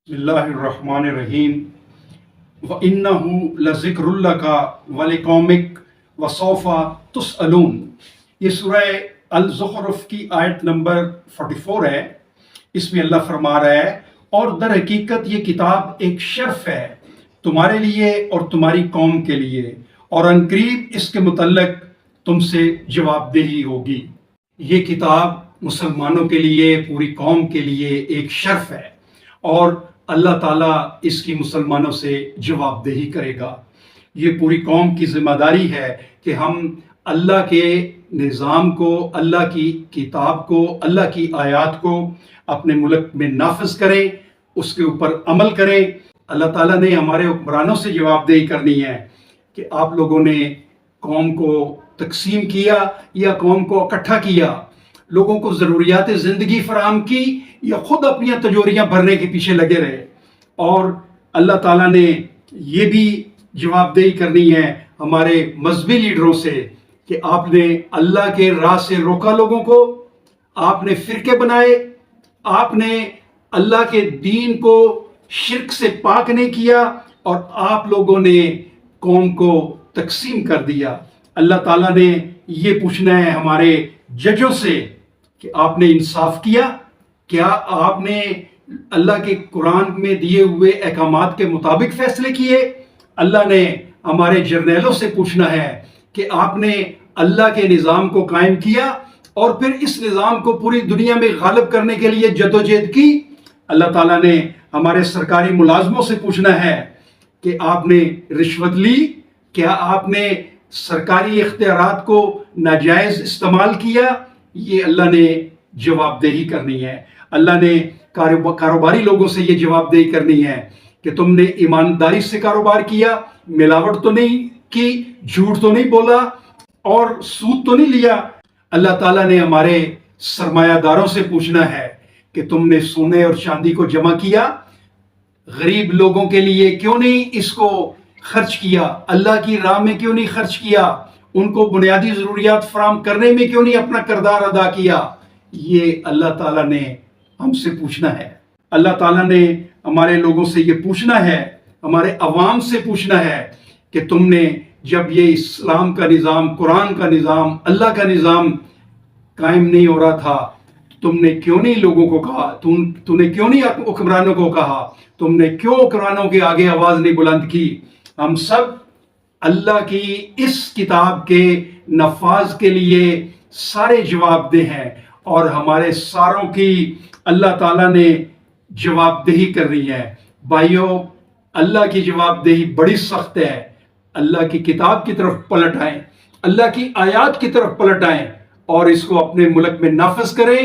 बिस्मिल्लाहिर्रहमानिर्रहीम व इन्नहु लज़िक्रुल लका व लिक़ौमिक व सौफ़ा तुसअलून। ये सूरह अल-ज़ुख़रुफ़ की आयत नंबर 44 है। इसमें अल्लाह फरमा रहा है, और दर हकीकत ये किताब एक शर्फ है तुम्हारे लिए और तुम्हारी कौम के लिए, और अनकरीब इसके मुतल्लक तुमसे जवाबदेही होगी। ये किताब मुसलमानों के लिए, पूरी कौम के लिए एक शर्फ है, और अल्लाह ताला इसकी मुसलमानों से जवाबदेही करेगा। ये पूरी कौम की ज़िम्मेदारी है कि हम अल्लाह के निज़ाम को, अल्लाह की किताब को, अल्लाह की आयत को अपने मुल्क में नाफिज करें, उसके ऊपर अमल करें। अल्लाह ताला ने हमारे हुक्मरानों से जवाबदेही करनी है कि आप लोगों ने कौम को तकसीम किया या कौम को इकट्ठा किया, लोगों को ज़रूरियात ज़िंदगी फराहम की, या ख़ुद अपनी तिजोरियाँ भरने के पीछे लगे रहे। और अल्लाह ताला ने ये भी जवाबदेही करनी है हमारे मजहबी लीडरों से कि आपने अल्लाह के राह से रोका लोगों को, आपने फ़िरके बनाए, आपने अल्लाह के दीन को शिर्क से पाक नहीं किया, और आप लोगों ने कौम को तकसीम कर दिया। अल्लाह ताला ने ये पूछना है हमारे जजों से कि आपने इंसाफ किया? क्या आपने अल्लाह के कुरान में दिए हुए अहकामात के मुताबिक फैसले किए? अल्लाह ने हमारे जर्नैलों से पूछना है कि आपने अल्लाह के निज़ाम को कायम किया और फिर इस निज़ाम को पूरी दुनिया में गालिब करने के लिए जदोजहद की? अल्लाह ताला ने हमारे सरकारी मुलाजमों से पूछना है कि आपने रिश्वत ली? क्या आपने सरकारी इख्तियारात को नाजायज़ इस्तेमाल किया? ये अल्लाह ने जवाबदेही करनी है। अल्लाह ने कारोबारी लोगों से ये जवाबदेही करनी है कि तुमने ईमानदारी से कारोबार किया, मिलावट तो नहीं की, झूठ तो नहीं बोला, और सूद तो नहीं लिया। अल्लाह ताला ने हमारे सरमायादारों से पूछना है कि तुमने सोने और चांदी को जमा किया, गरीब लोगों के लिए क्यों नहीं इसको खर्च किया, अल्लाह की राह में क्यों नहीं खर्च किया, उनको बुनियादी ज़रूरियात फराहम करने में क्यों नहीं अपना किरदार अदा किया? ये अल्लाह ताला ने हमसे पूछना है। अल्लाह ताला ने हमारे लोगों से ये पूछना है, हमारे अवाम से पूछना है कि तुमने जब ये इस्लाम का निज़ाम, कुरान का निज़ाम, अल्लाह का निज़ाम कायम नहीं हो रहा था, तुमने क्यों नहीं लोगों को कहा, तूने क्यों नहीं हुक्मरानों को कहा, तुमने क्यों हुक्मरानों के आगे आवाज़ नहीं बुलंद की? हम सब अल्लाह की इस किताब के नफाज के लिए सारे जवाबदेह हैं, और हमारे सारों की अल्लाह ताला ने जवाबदेही करनी है। भाइयों, अल्लाह की जवाबदेही बड़ी सख्त है। अल्लाह की किताब की तरफ पलट आएं, अल्लाह की आयत की तरफ पलट आएं, और इसको अपने मुल्क में नाफिज करें।